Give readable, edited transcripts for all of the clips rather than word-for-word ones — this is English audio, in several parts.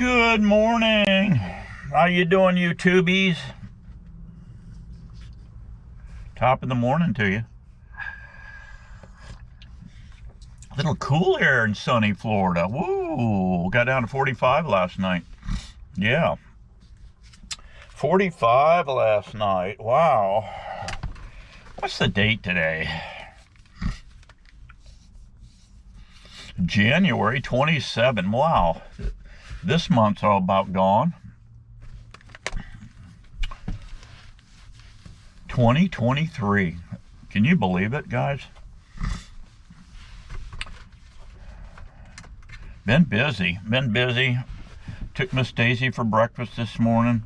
Good morning. How you doing, YouTubies? Top of the morning to you. A little cool here in sunny Florida. Woo! Got down to 45 last night. Yeah. 45 last night. Wow. What's the date today? January 27. Wow. This month's all about gone. 2023. Can you believe it, guys? Been busy. Took Miss Daisy for breakfast this morning.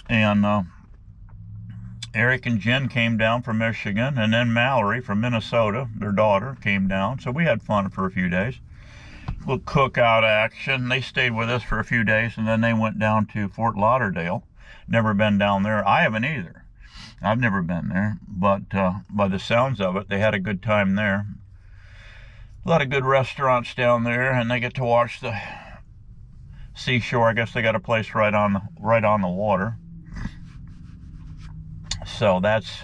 And Eric and Jen came down from Michigan. And then Mallory from Minnesota, their daughter, came down. So we had fun for a few days. Little cookout action. They stayed with us for a few days. And then they went down to Fort Lauderdale. Never been down there. I haven't either. I've never been there. But by the sounds of it, they had a good time there. A lot of good restaurants down there, and they get to watch the seashore. I guess they got a place right on the water. So that's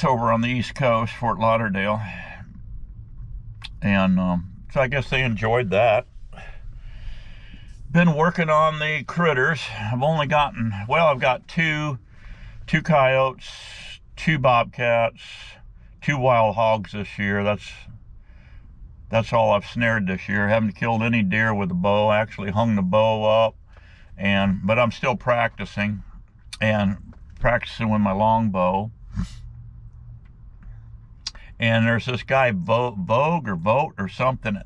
over on the East Coast, Fort Lauderdale, and so I guess they enjoyed that. Been working on the critters. I've got two coyotes, 2 bobcats, 2 wild hogs this year. That's all I've snared this year. Haven't killed any deer with a bow. I actually hung the bow up, but I'm still practicing with my long bow. And there's this guy Vote or something.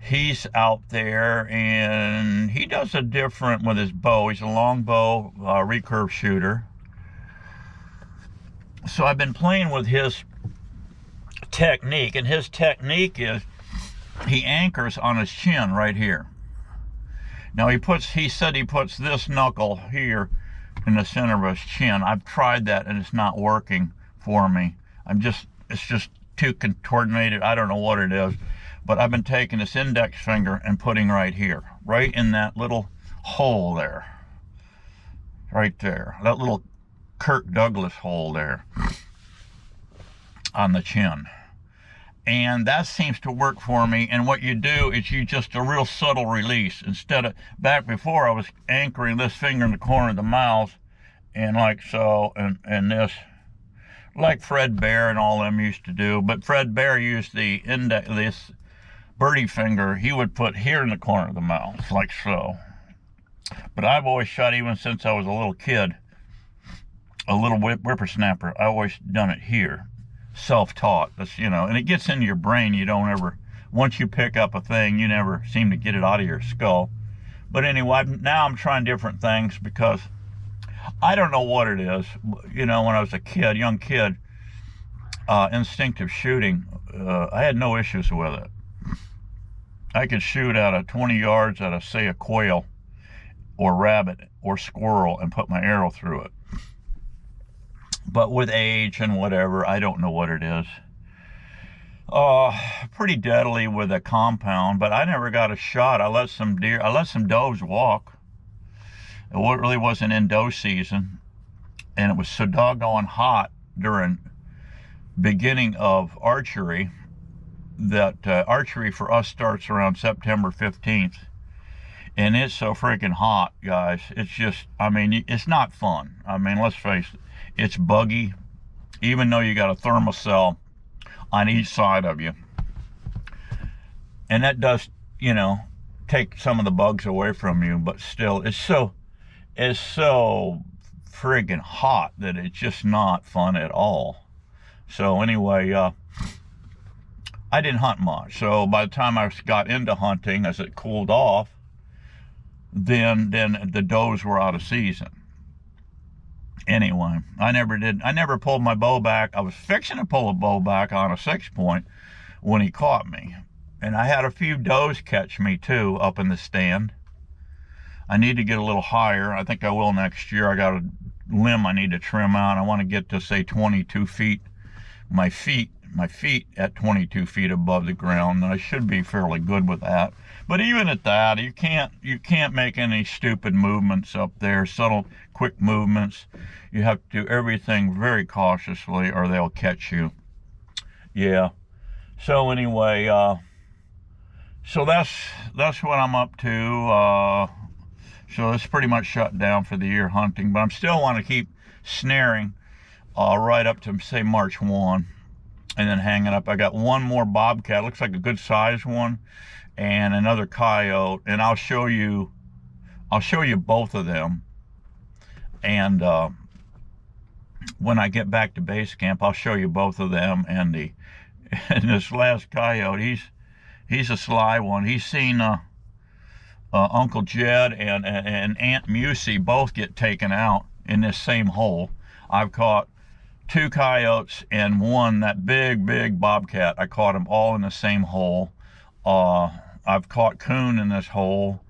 He's out there and he does a different with his bow. He's a long bow recurve shooter. So I've been playing with his technique, and his technique is he anchors on his chin right here. Now he said he puts this knuckle here in the center of his chin. I've tried that and it's not working for me. It's just too coordinated. I don't know what it is, but I've been taking this index finger and putting right here, right in that little hole there, right there, that little Kirk Douglas hole there on the chin. And that seems to work for me. And what you do is you just a real subtle release. Instead of, back before, I was anchoring this finger in the corner of the mouth, and like so, and this, like Fred Bear and all them used to do. But Fred Bear used this birdie finger, he would put here in the corner of the mouth, like so. But I've always shot, even since I was a little kid, a little whippersnapper, I always done it here. Self-taught, that's, and it gets into your brain. You don't ever, once you pick up a thing, you never seem to get it out of your skull. But anyway, now I'm trying different things because I don't know what it is. When I was a young kid, instinctive shooting, I had no issues with it. I could shoot out of 20 yards at say a quail or rabbit or squirrel and put my arrow through it. But with age and whatever, I don't know what it is. Pretty deadly with a compound, but I never got a shot. I let some does walk. It really wasn't in doe season, and it was so doggone hot during beginning of archery that archery for us starts around September 15th. And it's so freaking hot, guys. It's just, it's not fun. Let's face it. It's buggy, even though you got a thermocell on each side of you. And that does, take some of the bugs away from you, but still, it's so friggin' hot that it's just not fun at all. So anyway, I didn't hunt much. So by the time I got into hunting, as it cooled off, then the does were out of season. Anyway, I never pulled my bow back. I was fixing to pull a bow back on a 6-point when he caught me. And I had a few does catch me too up in the stand. I need to get a little higher. I think I will next year. I got a limb I need to trim out. I want to get to say 22 feet. My feet my feet at 22 feet above the ground, and I should be fairly good with that. But even at that, you can't make any stupid movements up there, subtle, quick movements. You have to do everything very cautiously, or they'll catch you. Yeah. So anyway, so that's what I'm up to. So it's pretty much shut down for the year hunting, but I'm still want to keep snaring right up to, say, March 1, and then hang it up. I got one more bobcat, looks like a good size one, and another coyote, and I'll show you both of them. And when I get back to base camp, I'll show you both of them. And this last coyote, he's a sly one. He's seen Uncle Jed and Aunt Musey both get taken out in this same hole. I've caught 2 coyotes and one, that big bobcat. I caught them all in the same hole. I've caught coon in this hole.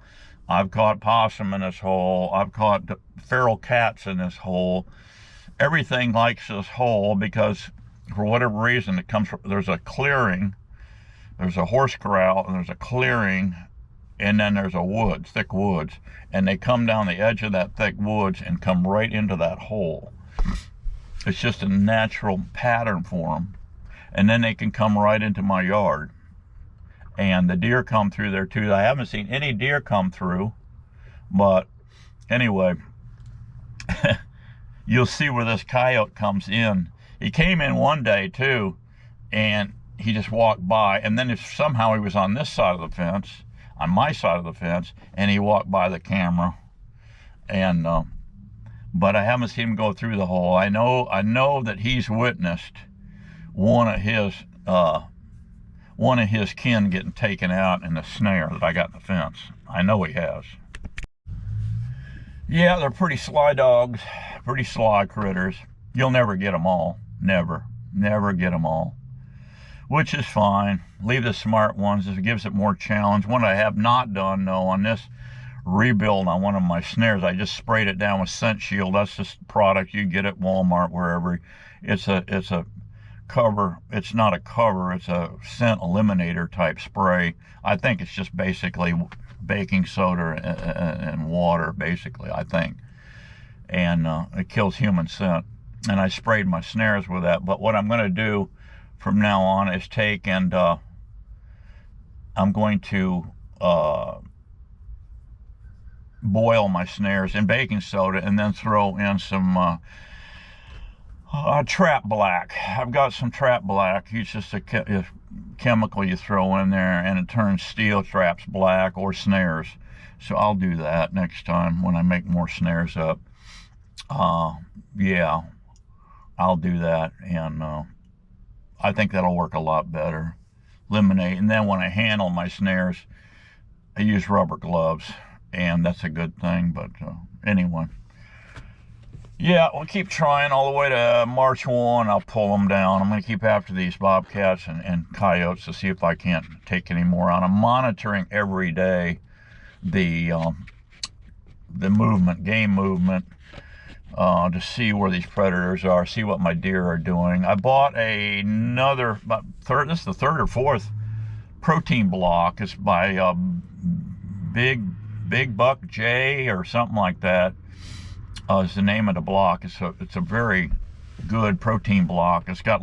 I've caught possum in this hole. I've caught feral cats in this hole. Everything likes this hole because, for whatever reason, it comes from, there's a clearing, there's a horse corral, and there's a clearing, and then there's a woods, thick woods, and they come down the edge of that thick woods and come right into that hole. It's just a natural pattern for them. And then they can come right into my yard. And the deer come through there too. I haven't seen any deer come through, but anyway, you'll see where this coyote comes in. He came in one day too, and he just walked by, and then if somehow he was on this side of the fence, on my side of the fence, and he walked by the camera. And but I haven't seen him go through the hole. I know that he's witnessed one of his kin getting taken out in the snare that I got in the fence. I know he has. Yeah, they're pretty sly dogs, pretty sly critters. You'll never get them all. Never get them all, which is fine. Leave the smart ones. It gives it more challenge. What I have not done, though, on this rebuild on one of my snares, I just sprayed it down with Scent Shield. That's just product you get at Walmart, wherever. It's a cover. It's not a cover. It's a scent eliminator type spray. I think it's just basically baking soda and water, basically, I think. And it kills human scent. And I sprayed my snares with that. But what I'm going to do from now on is take and I'm going to boil my snares in baking soda and then throw in some trap black. I've got some trap black. It's just a chemical you throw in there, and it turns steel traps black, or snares. So I'll do that next time when I make more snares up. Yeah, I'll do that, and I think that'll work a lot better. Eliminate. And then when I handle my snares, I use rubber gloves, and that's a good thing. But anyway, yeah, we'll keep trying all the way to March 1. I'll pull them down. I'm going to keep after these bobcats and coyotes to see if I can't take any more on. I'm monitoring every day the movement, game movement, to see where these predators are, see what my deer are doing. I bought another, this is the 3rd or 4th protein block. It's by Big Buck J or something like that. Is the name of the block. It's a very good protein block. It's got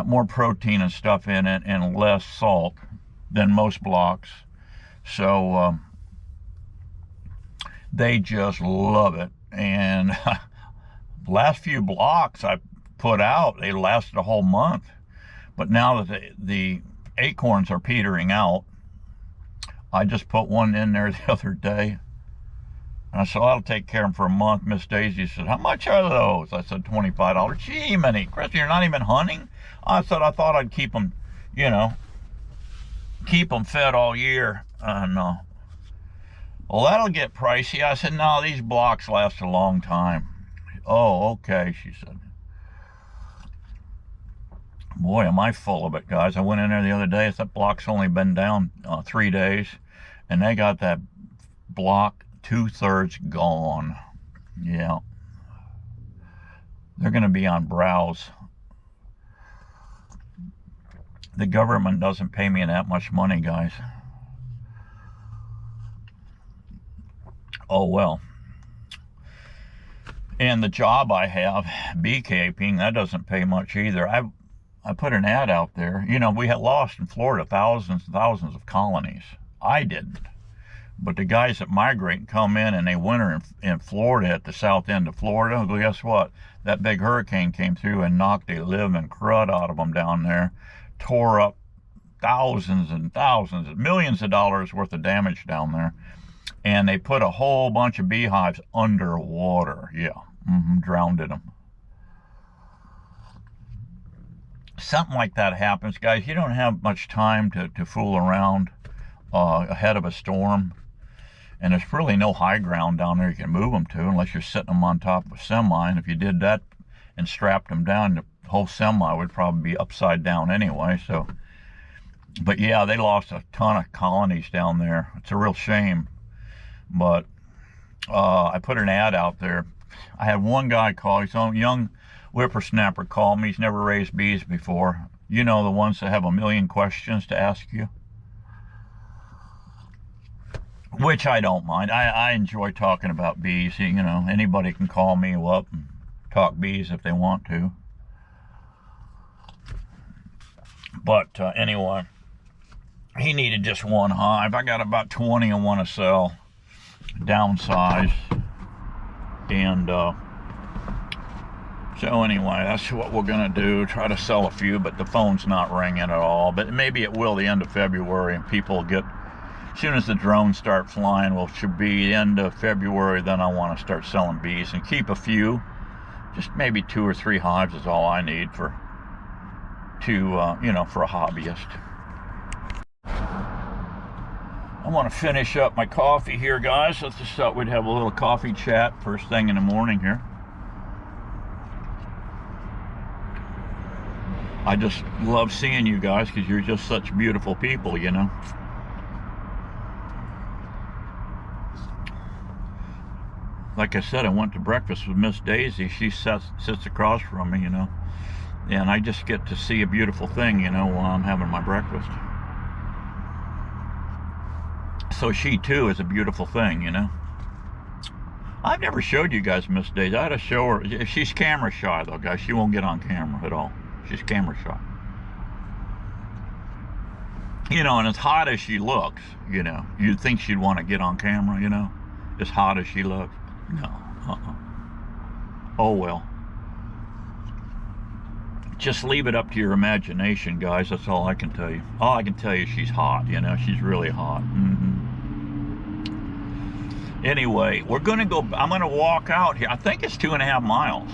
more protein and stuff in it and less salt than most blocks. So they just love it. And the last few blocks I put out, they lasted a whole month. But now that the acorns are petering out, I just put one in there the other day. And I said, I'll take care of them for a month. Miss Daisy said, how much are those? I said, $25. Gee, Minnie, Christy, you're not even hunting? I said, I thought I'd keep them, keep them fed all year. And, well, that'll get pricey. I said, no, these blocks last a long time. Oh, okay, she said. Boy, am I full of it, guys. I went in there the other day. That block's only been down 3 days. And they got that block 2/3 gone. Yeah, they're going to be on browse. The government doesn't pay me that much money, guys. Oh well. And the job I have, beekeeping, that doesn't pay much either. I put an ad out there. You know, we had lost in Florida thousands and thousands of colonies. I didn't. But the guys that migrate and come in and they winter in Florida at the south end of Florida, well, guess what? That big hurricane came through and knocked the living crud out of them down there, tore up thousands and thousands, millions of dollars worth of damage down there. And they put a whole bunch of beehives underwater. Yeah, drowned them. Something like that happens, guys. You don't have much time to fool around ahead of a storm. And there's really no high ground down there you can move them to unless you're sitting them on top of a semi. And if you did that and strapped them down, the whole semi would probably be upside down anyway. So, but yeah, they lost a ton of colonies down there. It's a real shame. But I put an ad out there. I had one guy call. He's a young whippersnapper call me. He's never raised bees before. You know, the ones that have a million questions to ask you. Which I don't mind. I enjoy talking about bees. You know, anybody can call me up and talk bees if they want to. But anyway, he needed just one hive. I got about 20 I want to sell, downsize. And so anyway, that's what we're going to do. Try to sell a few, but the phone's not ringing at all. But maybe it will the end of February, and people get... As soon as the drones start flying, well, it should be the end of February, then I want to start selling bees and keep a few. Just maybe 2 or 3 hives is all I need for a hobbyist. I want to finish up my coffee here, guys. Let's just thought we'd have a little coffee chat first thing in the morning here. I just love seeing you guys because you're just such beautiful people, you know. Like I said, I went to breakfast with Miss Daisy. She sits across from me, you know. And I just get to see a beautiful thing, you know, while I'm having my breakfast. So she, too, is a beautiful thing, you know. I've never showed you guys Miss Daisy. I had to show her. She's camera shy, though, guys. She won't get on camera at all. She's camera shy. You know, and as hot as she looks, you know, you'd think she'd want to get on camera, you know, as hot as she looks. No, Oh well. Just leave it up to your imagination, guys. That's all I can tell you. All I can tell you is she's hot, you know. She's really hot. Anyway, we're going to go... I'm going to walk out here. I think it's 2.5 miles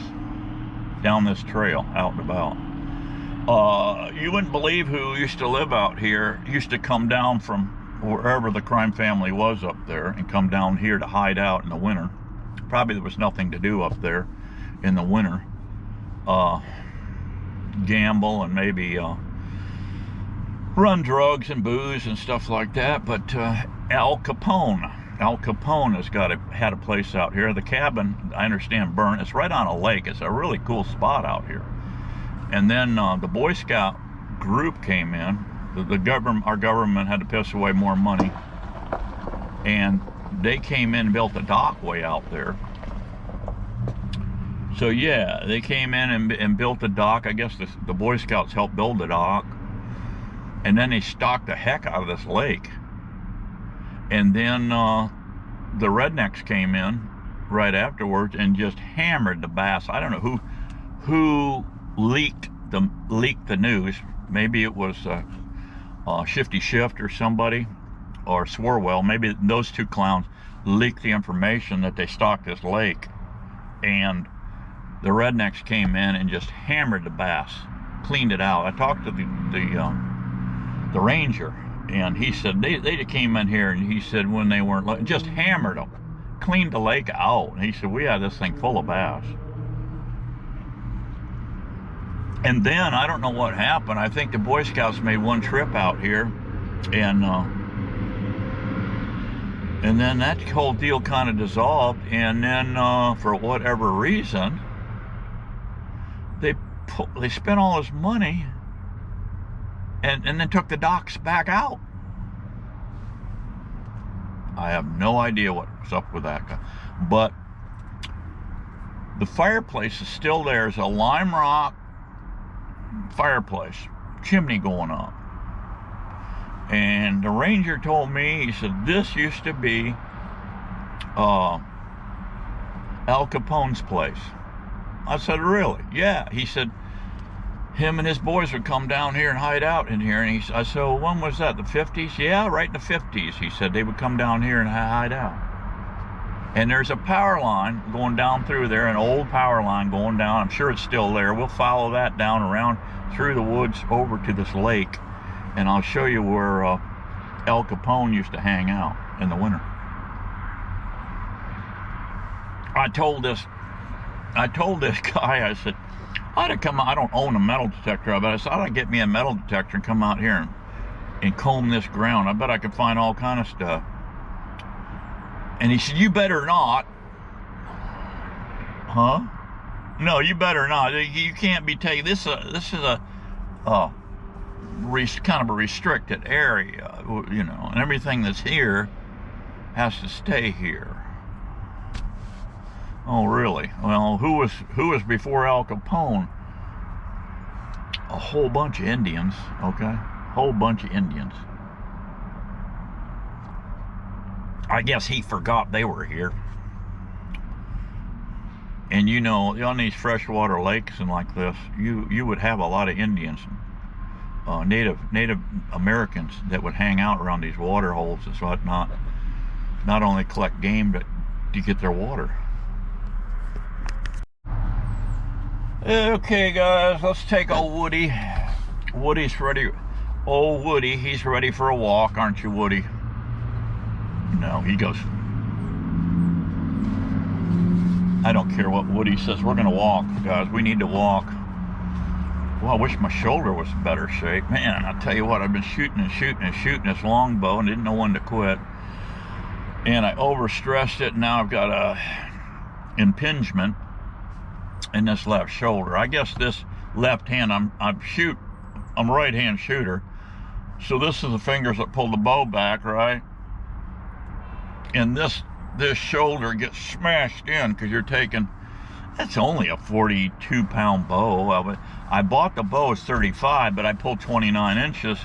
down this trail, out and about. You wouldn't believe who used to live out here. Used to come down from wherever the crime family was up there and come down here to hide out in the winter. Probably there was nothing to do up there in the winter. Gamble and maybe run drugs and booze and stuff like that. But Al Capone has had a place out here. The cabin, I understand, burned. It's right on a lake. It's a really cool spot out here. And then the Boy Scout group came in. Our government had to piss away more money, and they came in and built a dock way out there. So yeah, they came in and built a dock. I guess the Boy Scouts helped build the dock, and then they stocked the heck out of this lake. And then the rednecks came in right afterwards and just hammered the bass. I don't know who leaked the news. Maybe it was Shifty Shift or somebody, or Swarwell. Maybe those two clowns leaked the information that they stocked this lake, and the rednecks came in and just hammered the bass, cleaned it out. I talked to the ranger, and he said they came in here, and he said when they weren't, just hammered them, cleaned the lake out. And he said we had this thing full of bass. And then I don't know what happened. I think the Boy Scouts made one trip out here, and then that whole deal kind of dissolved. And then for whatever reason, they spent all this money and then took the docks back out. I have no idea what's up with that guy. But the fireplace is still there. It's a lime rock fireplace, chimney going up. And the ranger told me, he said, this used to be Al Capone's place. I said, really? Yeah. He said, him and his boys would come down here and hide out in here. And I said, well, when was that, the 50s? Yeah, right in the 50s. He said they would come down here and hide out. And there's a power line going down through there, an old power line going down. I'm sure it's still there. We'll follow that down around through the woods over to this lake. And I'll show you where Al Capone used to hang out in the winter. I told this guy, I said, I ought to come out. I don't own a metal detector, but I said, I ought to get me a metal detector and come out here and comb this ground. I bet I could find all kind of stuff. And he said, you better not. Huh? No, you better not. You can't be taking this. This is a kind of a restricted area, you know, and everything that's here has to stay here. Oh, really? Well, who was before Al Capone? A whole bunch of Indians, okay? Whole bunch of Indians. I guess he forgot they were here. And you know, on these freshwater lakes and like this, you would have a lot of Indians, Native Americans that would hang out around these water holes and whatnot. Not only collect game, but to get their water. Okay, guys, let's take old Woody. Woody's ready. Old Woody, he's ready for a walk, aren't you, Woody? No, he goes, I don't care what Woody says. We're gonna walk, guys. We need to walk. Well, I wish my shoulder was in better shape. Man, I'll tell you what, I've been shooting this longbow and didn't know when to quit. And I overstressed it, and now I've got a impingement in this left shoulder. I guess this left hand, I'm a right-hand shooter. So this is the fingers that pull the bow back, right? And this shoulder gets smashed in because you're taking, that's only a 42-pound bow. I bought the bow as 35, but I pulled 29 inches.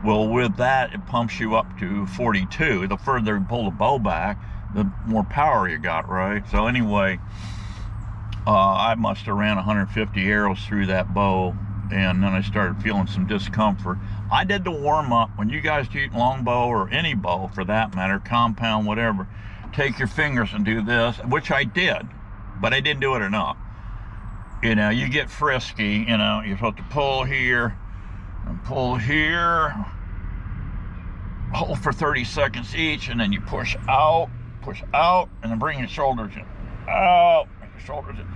Well, with that, it pumps you up to 42. The further you pull the bow back, the more power you got, right? So anyway, I must have ran 150 arrows through that bow, and then I started feeling some discomfort. I did the warm-up. When you guys shoot longbow, or any bow for that matter, compound, whatever, take your fingers and do this, which I did, but I didn't do it enough. You know, you get frisky, you know, you're supposed to pull here and pull here, hold for 30 seconds each, and then you push out, and then bring your shoulders in, out, bring your shoulders in,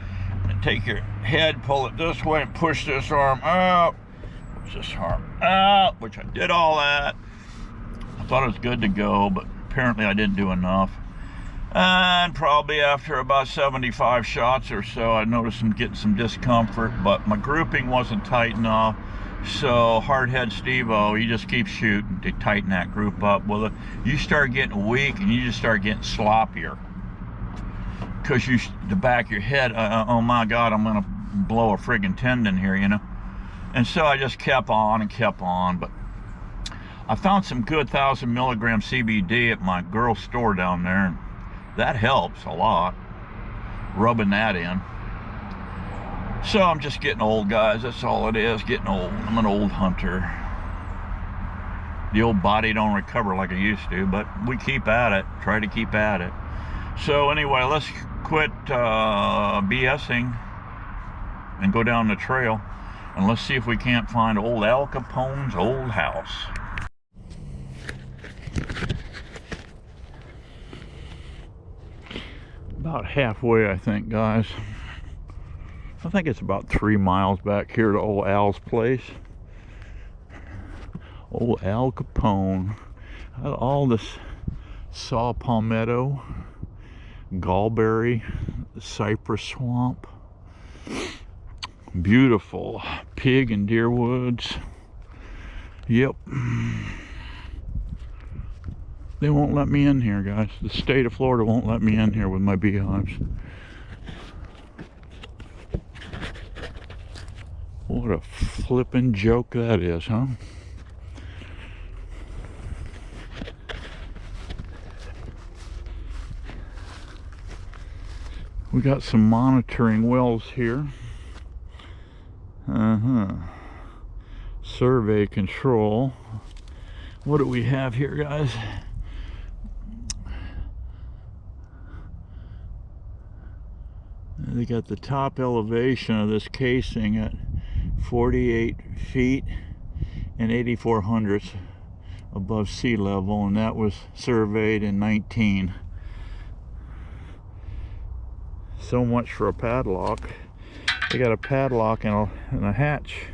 and take your head, pull it this way, and push this arm out, push this arm out, which I did all that. I thought it was good to go, but apparently I didn't do enough. And probably after about 75 shots or so, I noticed I'm getting some discomfort, but my grouping wasn't tight enough. So Hardhead Steve-O, he just keeps shooting to tighten that group up. Well, you start getting weak and you just start getting sloppier. Because the back of your head, oh my God, I'm gonna blow a friggin' tendon here, you know. And so I just kept on and kept on, but I found some good 1,000 milligram CBD at my girl's store down there, and that helps a lot, rubbing that in. So I'm just getting old, guys. That's all it is, getting old. I'm an old hunter. The old body don't recover like it used to, but we keep at it, try to keep at it. So anyway, let's quit BSing and go down the trail, and let's see if we can't find old Al Capone's old house. About halfway, I think, guys. I think it's about 3 miles back here to old Al's place. Old Al Capone. All this saw palmetto, gallberry, cypress swamp, beautiful pig and deer woods. Yep. They won't let me in here, guys. The state of Florida won't let me in here with my beehives. What a flippin' joke that is, huh? We got some monitoring wells here. Survey control. What do we have here, guys? They got the top elevation of this casing at 48 feet and 84 hundredths above sea level, and that was surveyed in 19. So much for a padlock. They got a padlock and a hatch.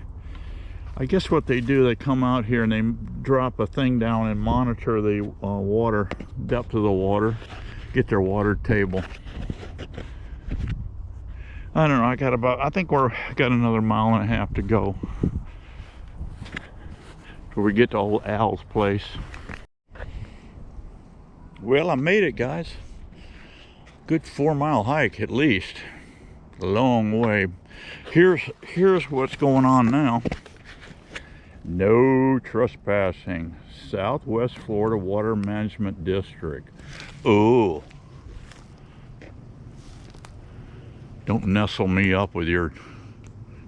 I guess what they do, they come out here and they drop a thing down and monitor the water, depth of the water, get their water table. I don't know, I think we're got another 1.5 miles to go till we get to old Al's place. Well, I made it, guys. Good 4-mile hike at least. A long way. Here's what's going on now. No trespassing. Southwest Florida Water Management District. Oh. Don't nestle me up with your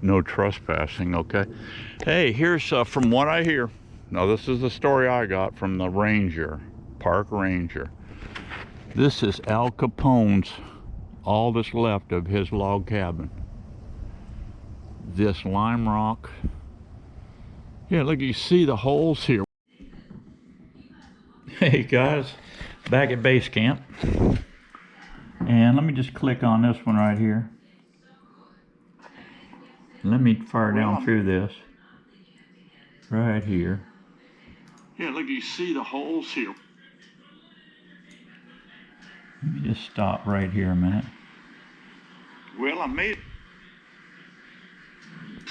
no trespassing, okay? Hey, here's from what I hear. Now, this is the story I got from the ranger, park ranger. This is Al Capone's, all that's left of his log cabin. This lime rock. Yeah, look, you see the holes here. Hey guys, back at base camp. And let me just click on this one right here. Let me fire down through this. Right here. Yeah, look, you see the holes here. Let me just stop right here a minute. Well, I made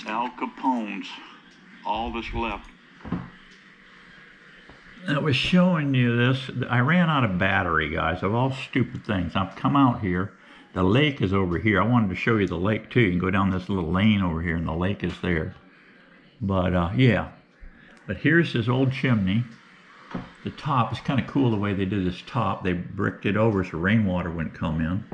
Al Capone's, all that's left. I was showing you this. I ran out of battery, guys, of all stupid things. I've come out here. The lake is over here. I wanted to show you the lake too. You can go down this little lane over here and the lake is there. But yeah. But here's this old chimney. The top is kind of cool the way they did this top. They bricked it over so rainwater wouldn't come in.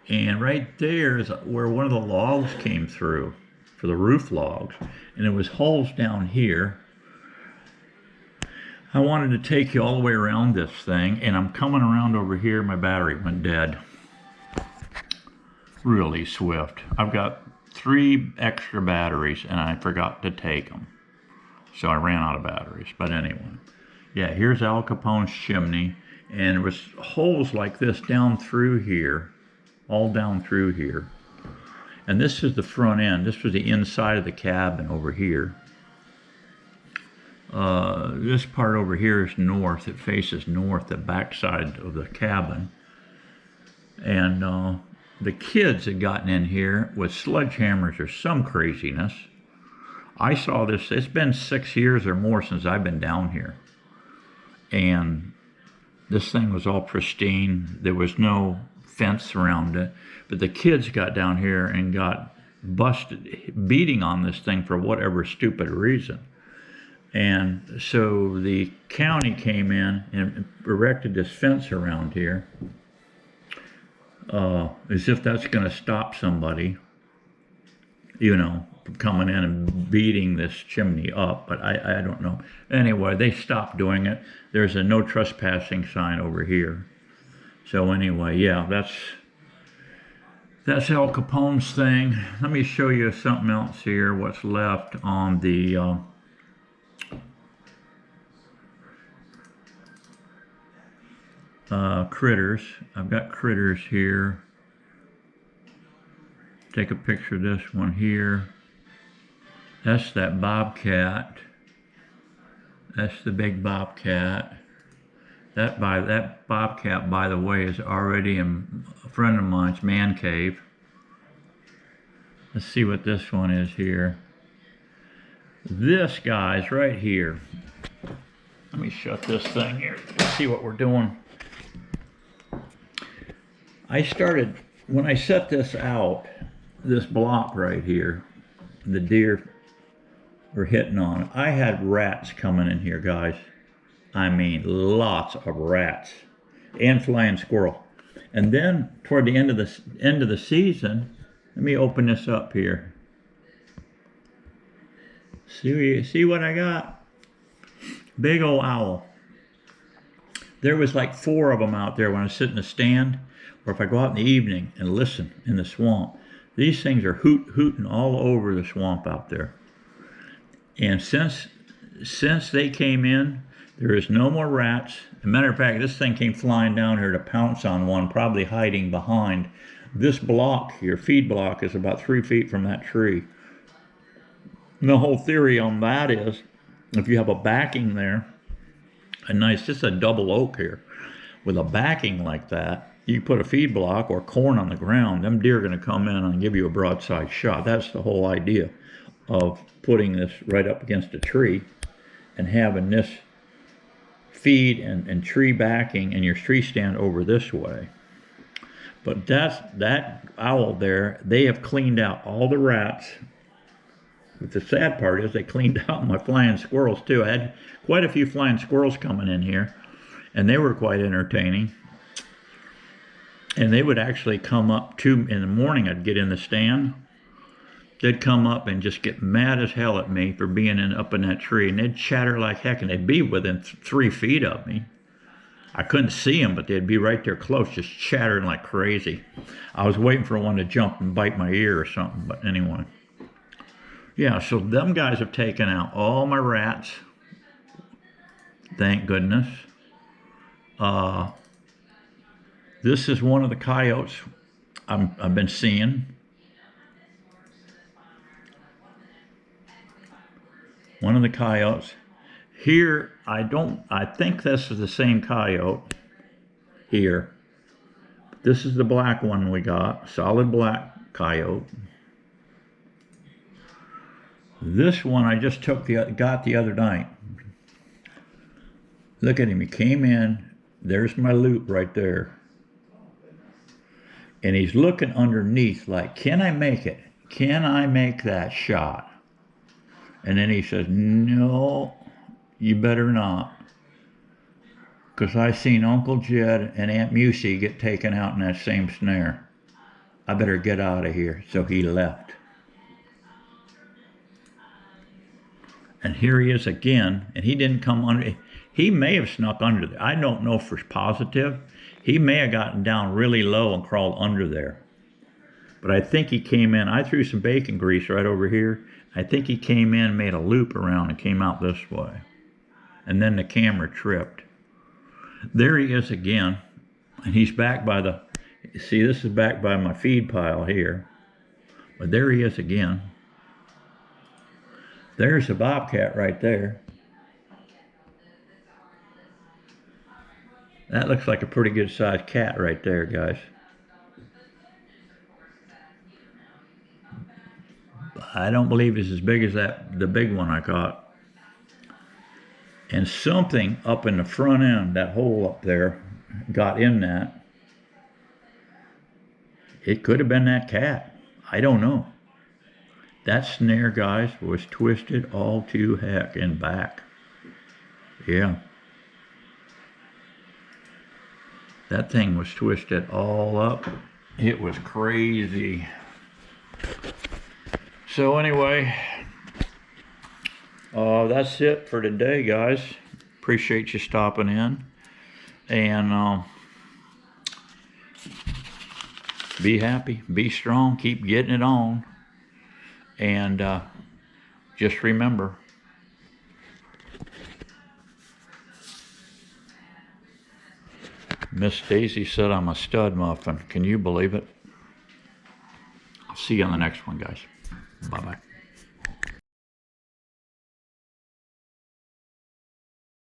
And right there is where one of the logs came through for the roof logs. And there was holes down here. I wanted to take you all the way around this thing, and I'm coming around over here. My battery went dead. Really swift. I've got 3 extra batteries, and I forgot to take them. So I ran out of batteries. But anyway, yeah, here's Al Capone's chimney, and there was holes like this down through here, all down through here. And this is the front end. This was the inside of the cabin over here. This part over here is north. It faces north, the backside of the cabin. And the kids had gotten in here with sledgehammers or some craziness. I saw this. It's been 6 years or more since I've been down here. And this thing was all pristine. There was no fence around it. But the kids got down here and got busted, beating on this thing for whatever stupid reason. And so the county came in and erected this fence around here, as if that's going to stop somebody, you know, from coming in and beating this chimney up. But I don't know. Anyway, they stopped doing it. There's a no trespassing sign over here. So anyway, yeah, that's Al Capone's thing. Let me show you something else here, what's left on the critters. I've got critters here. Take a picture of this one here. That's that bobcat. That's the big bobcat. That bobcat, by the way, is already in a friend of mine's man cave. Let's see what this one is here. This guy's right here. Let me shut this thing here. See what we're doing. I started, when I set this out, this block right here, the deer were hitting on it. I had rats coming in here, guys. I mean, lots of rats and flying squirrel. And then toward the end of the season, let me open this up here. See what I got? Big old owl. There was like 4 of them out there when I sit in the stand, or if I go out in the evening and listen in the swamp. These things are hooting all over the swamp out there. And since they came in, there is no more rats. As a matter of fact, this thing came flying down here to pounce on one, probably hiding behind. This block, your feed block, is about 3 feet from that tree. And the whole theory on that is, if you have a backing there, a nice, just a double oak here, with a backing like that, you put a feed block or corn on the ground, them deer are going to come in and give you a broadside shot. That's the whole idea of putting this right up against a tree and having this feed and tree backing and your tree stand over this way. But that owl there, they have cleaned out all the rats. But the sad part is they cleaned out my flying squirrels too. I had quite a few flying squirrels coming in here, and they were quite entertaining. And they would actually come up in the morning. I'd get in the stand. They'd come up and just get mad as hell at me for being up in that tree, and they'd chatter like heck, and they'd be within 3 feet of me. I couldn't see them, but they'd be right there close, just chattering like crazy. I was waiting for one to jump and bite my ear or something, but anyway. Yeah, so them guys have taken out all my rats. Thank goodness. This is one of the coyotes I've been seeing. One of the coyotes. Here, I think this is the same coyote here. This is the black one we got, solid black coyote. This one I just got the other night. Look at him, he came in, there's my loop right there. And he's looking underneath like, can I make it? Can I make that shot? And then he says, no, you better not. Because I seen Uncle Jed and Aunt Musey get taken out in that same snare. I better get out of here. So he left. And here he is again, and he didn't come under. He may have snuck under there. I don't know for positive. He may have gotten down really low and crawled under there. But I think he came in. I threw some bacon grease right over here. I think he came in, made a loop around, and came out this way. And then the camera tripped. There he is again. And he's back by the, see, this is back by my feed pile here. But there he is again. There's a bobcat right there. That looks like a pretty good sized cat right there, guys. I don't believe it's as big as the big one I caught. And something up in the front end, that hole up there, got in that. It could have been that cat. I don't know. That snare, guys, was twisted all to heck and back. Yeah. That thing was twisted all up. It was crazy. So anyway, that's it for today, guys. Appreciate you stopping in. And be happy, be strong, keep getting it on. And just remember, Miss Daisy said I'm a stud muffin. Can you believe it? I'll see you on the next one, guys. Bye-bye.